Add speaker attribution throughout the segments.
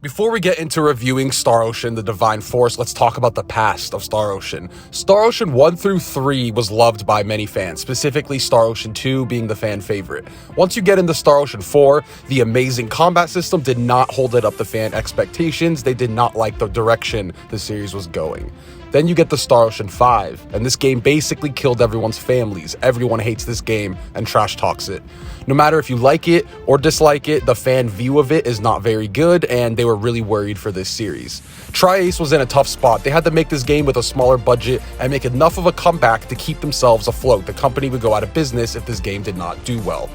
Speaker 1: Before we get into reviewing Star Ocean: The Divine Force, let's talk about the past of Star Ocean. Star Ocean 1 through 3 was loved by many fans, specifically Star Ocean 2 being the fan favorite. Once you get into Star Ocean 4, the amazing combat system did not hold it up to fan expectations. They did not like the direction the series was going. Then you get the Star Ocean 5, and this game basically killed everyone's families. Everyone hates this game and trash talks it. No matter if you like it or dislike it, the fan view of it is not very good, and they were really worried for this series. Tri-Ace was in a tough spot. They had to make this game with a smaller budget and make enough of a comeback to keep themselves afloat. The company would go out of business if this game did not do well.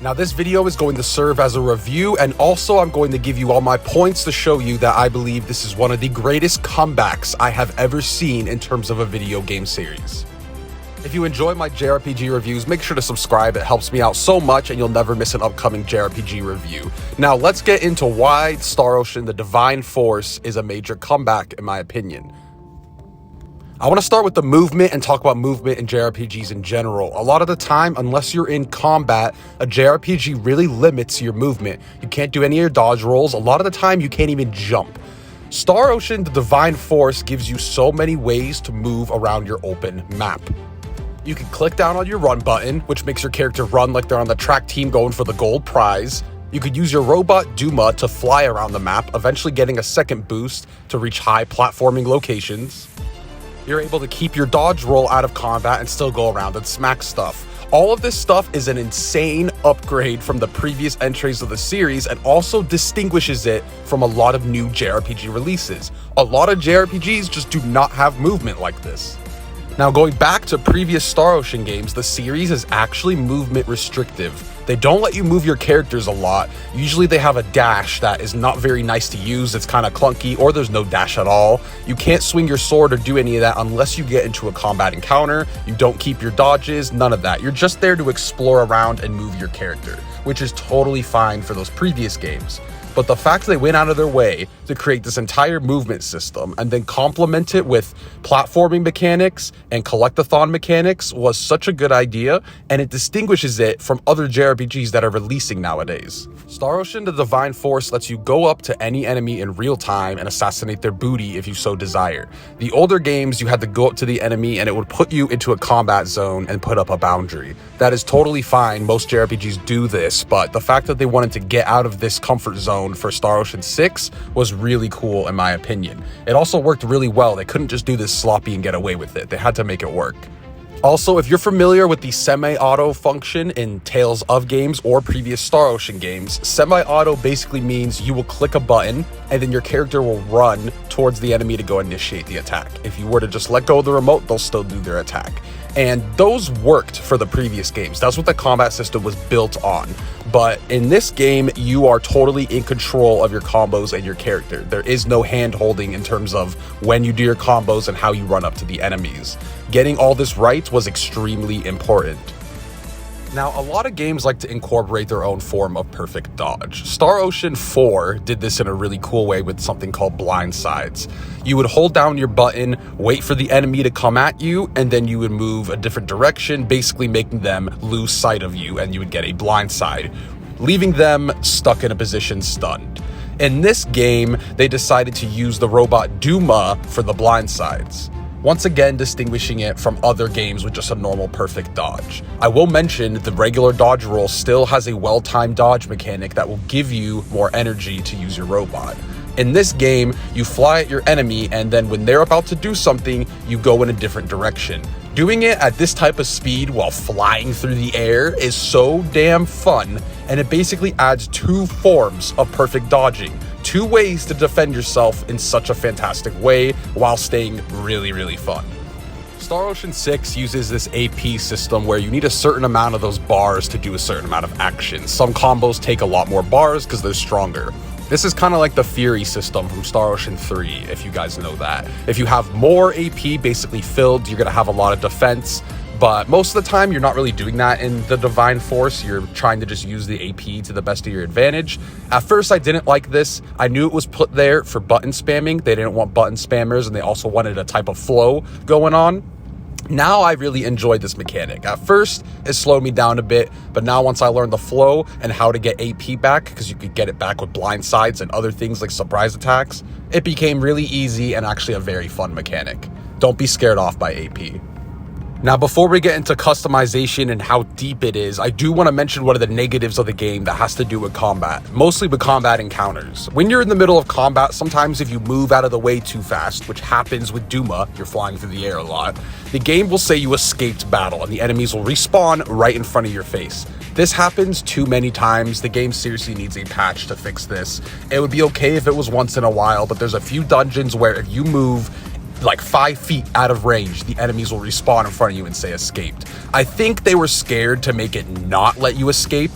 Speaker 1: Now, this video is going to serve as a review, and also I'm going to give you all my points to show you that I believe this is one of the greatest comebacks I have ever seen in terms of a video game series. If you enjoy my JRPG reviews, make sure to subscribe. It helps me out so much, and you'll never miss an upcoming JRPG review. Now, let's get into why Star Ocean: The Divine Force is a major comeback, in my opinion. I want to start with the movement and talk about movement in JRPGs in general. A lot of the time, unless you're in combat, a JRPG really limits your movement. You can't do any of your dodge rolls. A lot of the time, you can't even jump. Star Ocean: The Divine Force gives you so many ways to move around your open map. You can click down on your run button, which makes your character run like they're on the track team going for the gold prize. You could use your robot Duma to fly around the map, eventually getting a second boost to reach high platforming locations. You're able to keep your dodge roll out of combat and still go around and smack stuff. All of this stuff is an insane upgrade from the previous entries of the series and also distinguishes it from a lot of new JRPG releases. A lot of JRPGs just do not have movement like this. Now, going back to previous Star Ocean games, the series is actually movement restrictive. They don't let you move your characters a lot. Usually they have a dash that is not very nice to use. It's kind of clunky, or there's no dash at all. You can't swing your sword or do any of that unless you get into a combat encounter. You don't keep your dodges, none of that. You're just there to explore around and move your character, which is totally fine for those previous games. But the fact they went out of their way to create this entire movement system and then complement it with platforming mechanics and collectathon mechanics was such a good idea, and it distinguishes it from other JRPGs that are releasing nowadays. Star Ocean: The Divine Force lets you go up to any enemy in real time and assassinate their booty if you so desire. The older games, you had to go up to the enemy and it would put you into a combat zone and put up a boundary. That is totally fine. Most JRPGs do this, but the fact that they wanted to get out of this comfort zone for Star Ocean 6 was really cool in my opinion. It also worked really well. They couldn't just do this sloppy and get away with it. They had to make it work. Also, if you're familiar with the semi-auto function in Tales of games or previous Star Ocean games, semi-auto basically means you will click a button and then your character will run towards the enemy to go initiate the attack. If you were to just let go of the remote, they'll still do their attack. And those worked for the previous games. That's what the combat system was built on. But in this game, you are totally in control of your combos and your character. There is no hand holding in terms of when you do your combos and how you run up to the enemies. Getting all this right was extremely important. Now, a lot of games like to incorporate their own form of perfect dodge. Star Ocean 4 did this in a really cool way with something called blind sides. You would hold down your button, wait for the enemy to come at you, and then you would move a different direction, basically making them lose sight of you, and you would get a blind side, leaving them stuck in a position stunned. In this game, they decided to use the robot Duma for the blind sides, once again distinguishing it from other games with just a normal perfect dodge. I will mention the regular dodge roll still has a well-timed dodge mechanic that will give you more energy to use your robot. In this game, you fly at your enemy, and then when they're about to do something, you go in a different direction. Doing it at this type of speed while flying through the air is so damn fun, and it basically adds two forms of perfect dodging. Two ways to defend yourself in such a fantastic way while staying really, really fun. Star Ocean 6 uses this AP system where you need a certain amount of those bars to do a certain amount of action. Some combos take a lot more bars because they're stronger. This is kind of like the Fury system from Star Ocean 3, if you guys know that. If you have more AP basically filled, you're going to have a lot of defense. But most of the time, you're not really doing that in the Divine Force. You're trying to just use the AP to the best of your advantage. At first, I didn't like this. I knew it was put there for button spamming. They didn't want button spammers, and they also wanted a type of flow going on. Now I really enjoyed this mechanic. At first, it slowed me down a bit, but now once I learned the flow and how to get AP back, because you could get it back with blind sides and other things like surprise attacks, it became really easy and actually a very fun mechanic. Don't be scared off by AP. Now, before we get into customization and how deep it is, I do want to mention one of the negatives of the game that has to do with combat, mostly with combat encounters. When you're in the middle of combat, sometimes if you move out of the way too fast, which happens with Duma, you're flying through the air a lot, the game will say you escaped battle and the enemies will respawn right in front of your face. This happens too many times. The game seriously needs a patch to fix this. It would be okay if it was once in a while, but there's a few dungeons where if you move like 5 feet out of range, the enemies will respawn in front of you and say escaped. I think they were scared to make it not let you escape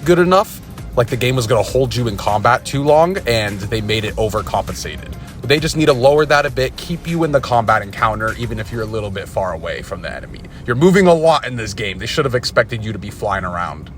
Speaker 1: good enough. Like the game was going to hold you in combat too long and they made it overcompensated. They just need to lower that a bit, keep you in the combat encounter even if you're a little bit far away from the enemy. You're moving a lot in this game. They should have expected you to be flying around.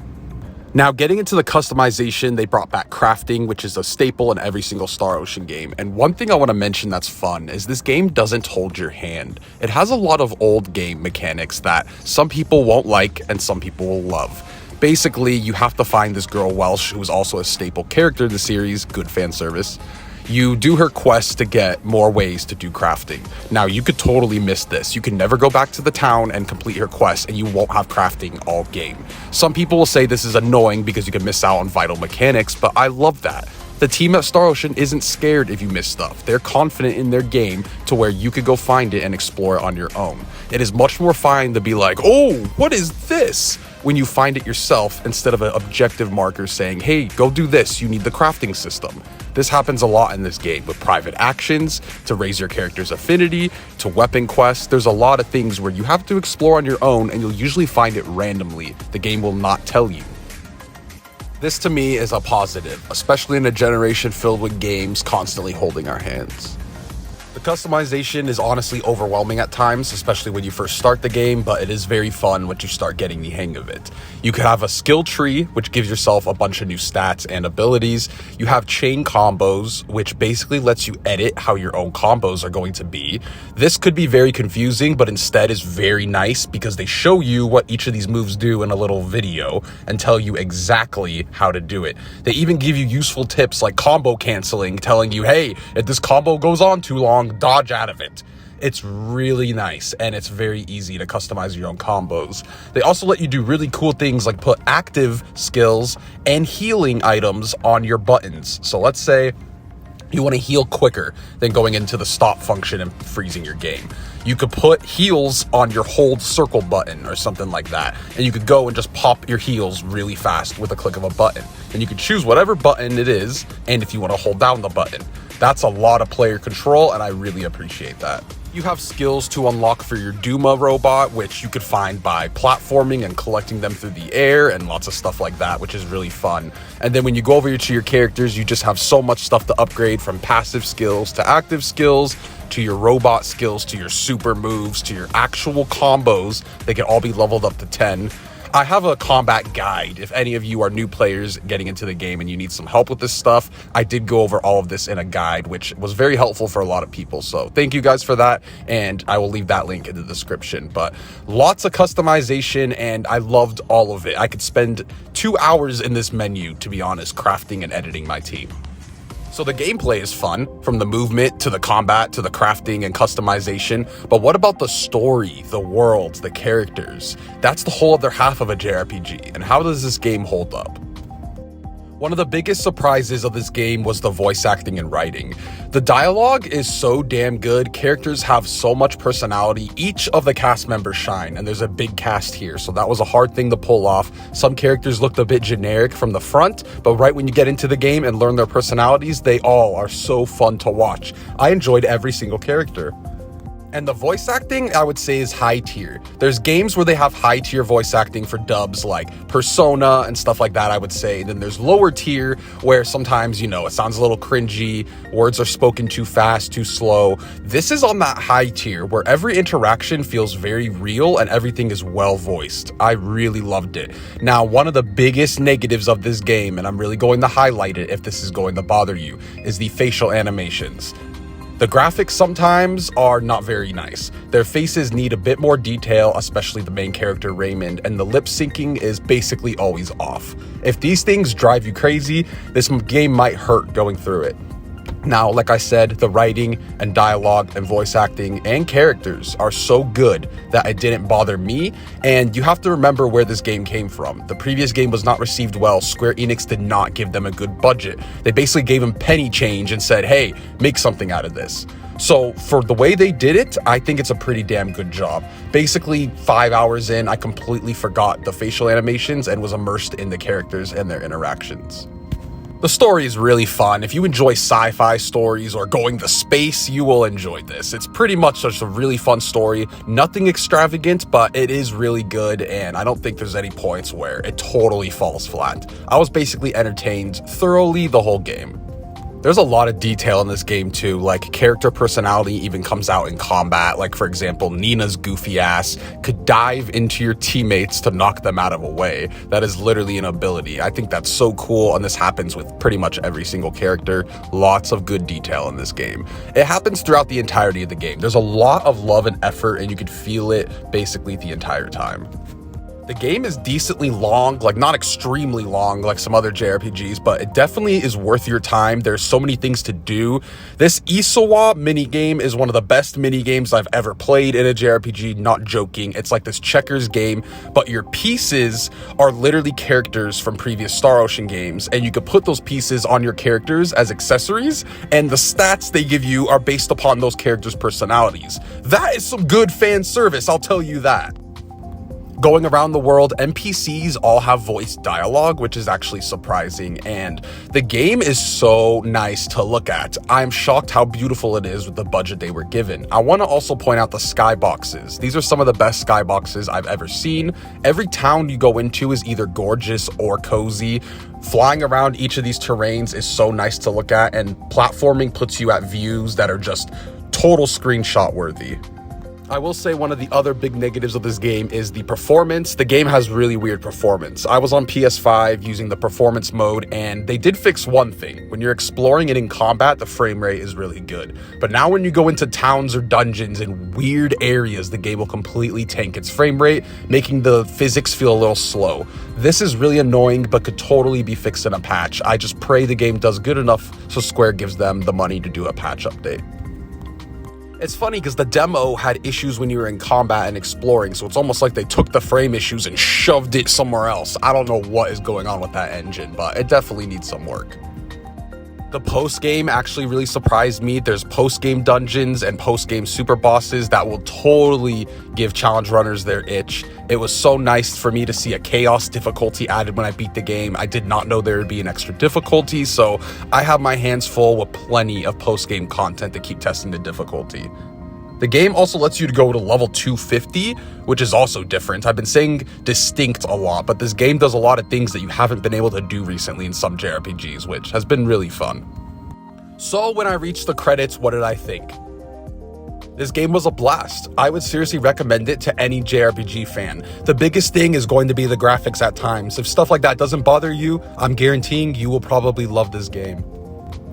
Speaker 1: Now, getting into the customization, they brought back crafting, which is a staple in every single Star Ocean game. And one thing I want to mention that's fun is this game doesn't hold your hand. It has a lot of old game mechanics that some people won't like and some people will love. Basically, you have to find this girl Welsh, who is also a staple character in the series, good fan service. You do her quest to get more ways to do crafting. Now, you could totally miss this. You can never go back to the town and complete her quest, and you won't have crafting all game. Some people will say this is annoying because you can miss out on vital mechanics, but I love that. The team at Star Ocean isn't scared if you miss stuff. They're confident in their game to where you could go find it and explore it on your own. It is much more fine to be like, oh, what is this? When you find it yourself instead of an objective marker saying, hey, go do this, you need the crafting system. This happens a lot in this game with private actions, to raise your character's affinity, to weapon quests. There's a lot of things where you have to explore on your own and you'll usually find it randomly. The game will not tell you. This to me is a positive, especially in a generation filled with games constantly holding our hands. The customization is honestly overwhelming at times, especially when you first start the game, but it is very fun once you start getting the hang of it. You could have a skill tree, which gives yourself a bunch of new stats and abilities. You have chain combos, which basically lets you edit how your own combos are going to be. This could be very confusing, but instead is very nice because they show you what each of these moves do in a little video and tell you exactly how to do it. They even give you useful tips like combo canceling, telling you, hey, if this combo goes on too long, dodge out of it. It's really nice and it's very easy to customize your own combos. They also let you do really cool things like put active skills and healing items on your buttons. So let's say you want to heal quicker than going into the stop function and freezing your game. You could put heals on your hold circle button or something like that. And you could go and just pop your heals really fast with a click of a button. And you can choose whatever button it is, and if you want to hold down the button. That's a lot of player control, and I really appreciate that. You have skills to unlock for your Duma robot, which you could find by platforming and collecting them through the air and lots of stuff like that, which is really fun. And then when you go over to your characters, you just have so much stuff to upgrade, from passive skills to active skills, to your robot skills, to your super moves, to your actual combos. They can all be leveled up to 10. I have a combat guide. If any of you are new players getting into the game and you need some help with this stuff, I did go over all of this in a guide, which was very helpful for a lot of people. So thank you guys for that. And I will leave that link in the description. But lots of customization and I loved all of it. I could spend 2 hours in this menu, to be honest, crafting and editing my team. So the gameplay is fun, from the movement to the combat to the crafting and customization. But what about the story, the world, the characters? That's the whole other half of a JRPG. And how does this game hold up? One of the biggest surprises of this game was the voice acting and writing. The dialogue is so damn good. Characters have so much personality. Each of the cast members shine, and there's a big cast here, so that was a hard thing to pull off. Some characters looked a bit generic from the front, but right when you get into the game and learn their personalities, they all are so fun to watch. I enjoyed every single character. And the voice acting, I would say, is high tier. There's games where they have high tier voice acting for dubs like Persona and stuff like that, I would say. And then there's lower tier where sometimes, you know, it sounds a little cringy, words are spoken too fast, too slow. This is on that high tier where every interaction feels very real and everything is well voiced. I really loved it. Now, one of the biggest negatives of this game, and I'm really going to highlight it if this is going to bother you, is the facial animations. The graphics sometimes are not very nice. Their faces need a bit more detail, especially the main character Raymond, and the lip syncing is basically always off. If these things drive you crazy, this game might hurt going through it. Now, like I said, the writing and dialogue and voice acting and characters are so good that it didn't bother me, and you have to remember where this game came from. The previous game was not received well. Square Enix did not give them a good budget. They basically gave them penny change and said, hey, make something out of this. So for the way they did it, I think it's a pretty damn good job. Basically, 5 hours in, I completely forgot the facial animations and was immersed in the characters and their interactions. The story is really fun. If you enjoy sci-fi stories or going to space, you will enjoy this. It's pretty much just a really fun story. Nothing extravagant, but it is really good, and I don't think there's any points where it totally falls flat. I was basically entertained thoroughly the whole game. There's a lot of detail in this game too, like character personality even comes out in combat. Like for example, Nina's goofy ass could dive into your teammates to knock them out of a way. That is literally an ability. I think that's so cool, and this happens with pretty much every single character. Lots of good detail in this game. It happens throughout the entirety of the game. There's a lot of love and effort, and you could feel it basically the entire time. The game is decently long, like not extremely long like some other JRPGs, but it definitely is worth your time. There's so many things to do. This Isowa minigame is one of the best minigames I've ever played in a JRPG, not joking. It's like this checkers game, but your pieces are literally characters from previous Star Ocean games, and you could put those pieces on your characters as accessories, and the stats they give you are based upon those characters' personalities. That is some good fan service, I'll tell you that. Going around the world, NPCs all have voice dialogue, which is actually surprising, and the game is so nice to look at. I'm shocked how beautiful it is with the budget they were given. I want to also point out the skyboxes. These are some of the best skyboxes I've ever seen. Every town you go into is either gorgeous or cozy. Flying around each of these terrains is so nice to look at, and platforming puts you at views that are just total screenshot worthy. I will say one of the other big negatives of this game is the performance. The game has really weird performance. I was on PS5 using the performance mode, and they did fix one thing. When you're exploring and in combat, the frame rate is really good. But now when you go into towns or dungeons in weird areas, the game will completely tank its frame rate, making the physics feel a little slow. This is really annoying, but could totally be fixed in a patch. I just pray the game does good enough so Square gives them the money to do a patch update. It's funny because the demo had issues when you were in combat and exploring, so it's almost like they took the frame issues and shoved it somewhere else. I don't know what is going on with that engine, but it definitely needs some work. The post-game actually really surprised me. There's post-game dungeons and post-game super bosses that will totally give challenge runners their itch. It was so nice for me to see a chaos difficulty added when I beat the game. I did not know there would be an extra difficulty, so I have my hands full with plenty of post-game content to keep testing the difficulty. The game also lets you go to level 250, which is also different. I've been saying distinct a lot, but this game does a lot of things that you haven't been able to do recently in some JRPGs, which has been really fun. So when I reached the credits, what did I think? This game was a blast. I would seriously recommend it to any JRPG fan. The biggest thing is going to be the graphics at times. If stuff like that doesn't bother you, I'm guaranteeing you will probably love this game.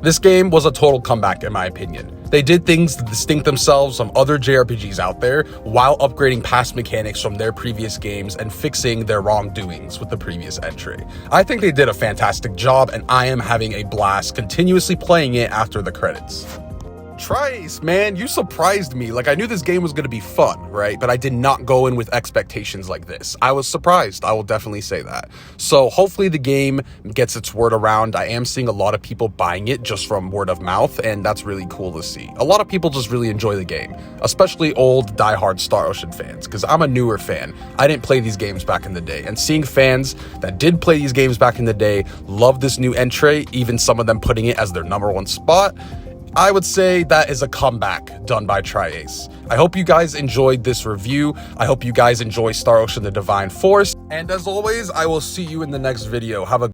Speaker 1: This game was a total comeback in my opinion. They did things to distinct themselves from other JRPGs out there while upgrading past mechanics from their previous games and fixing their wrongdoings with the previous entry. I think they did a fantastic job, and I am having a blast continuously playing it after the credits. Trice, man, you surprised me. Like, I knew this game was going to be fun, right? But I did not go in with expectations like this. I was surprised. I will definitely say that. So hopefully the game gets its word around. I am seeing a lot of people buying it just from word of mouth, and that's really cool to see. A lot of people just really enjoy the game, especially old diehard Star Ocean fans, because I'm a newer fan. I didn't play these games back in the day, and seeing fans that did play these games back in the day love this new entry, even some of them putting it as their #1 spot, I would say that is a comeback done by Triace. I hope you guys enjoyed this review. I hope you guys enjoy Star Ocean: The Divine Force. And as always, I will see you in the next video. Have a